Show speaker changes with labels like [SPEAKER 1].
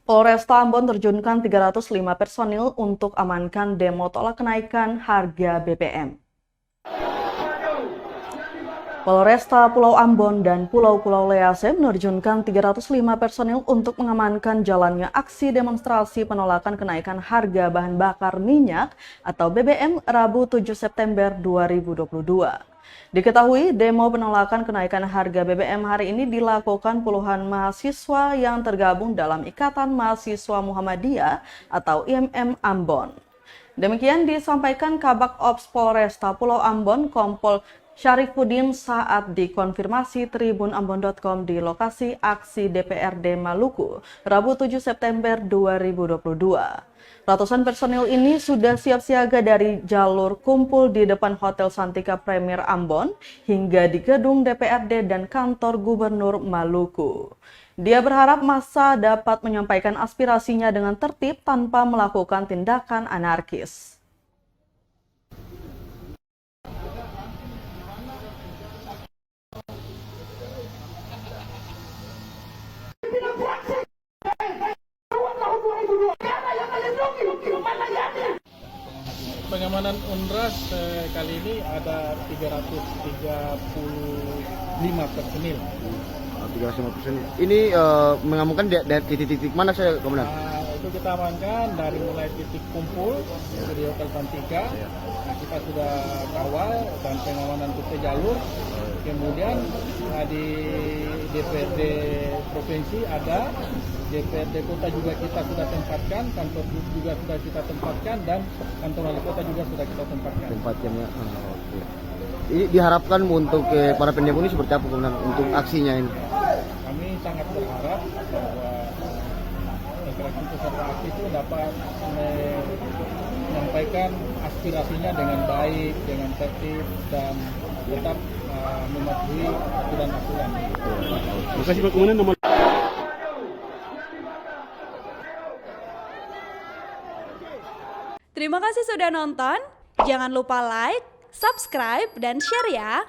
[SPEAKER 1] Polresta Ambon terjunkan 305 personil untuk amankan demo tolak kenaikan harga BBM. Polresta Pulau Ambon dan Pulau-Pulau Lease menerjunkan 305 personil untuk mengamankan jalannya aksi demonstrasi penolakan kenaikan harga bahan bakar minyak atau BBM Rabu 7 September 2022. Diketahui demo penolakan kenaikan harga BBM hari ini dilakukan puluhan mahasiswa yang tergabung dalam Ikatan Mahasiswa Muhammadiyah atau IMM Ambon. Demikian disampaikan Kabak Ops Polresta Pulau Ambon Kompol Syarifuddin saat dikonfirmasi tribunambon.com di lokasi aksi DPRD Maluku, Rabu 7 September 2022. Ratusan personil ini sudah siap siaga dari jalur kumpul di depan Hotel Santika Premier Ambon hingga di gedung DPRD dan kantor Gubernur Maluku. Dia berharap massa dapat menyampaikan aspirasinya dengan tertib tanpa melakukan tindakan anarkis.
[SPEAKER 2] Pengamanan UNRAS kali ini ada 335 personil.
[SPEAKER 3] 305 personil. Ini mengamankan di titik-titik mana saya, Komandan?
[SPEAKER 2] Itu kita amankan dari mulai titik kumpul yaitu di Hotel Santika. Nah, kita sudah kawal dan pengamanan tutup jalur. Kemudian di DPRD provinsi ada, DPRD kota juga kita sudah tempatkan, kantor juga sudah kita tempatkan, dan kantor wali kota juga sudah kita tempatkan.
[SPEAKER 3] Tempatnya. Oke. Ini diharapkan untuk para pendemo ini seperti apa, Komandan, untuk aksinya ini?
[SPEAKER 2] Kami sangat berharap bahwa interaksi peserta aksi itu dapat menyampaikan aspirasinya dengan baik, dengan tertib, dan tetap mematuhi aturan-aturan.
[SPEAKER 3] Terima kasih, Pak Komandan.
[SPEAKER 4] Terima kasih sudah nonton. Jangan lupa like, subscribe, dan share ya.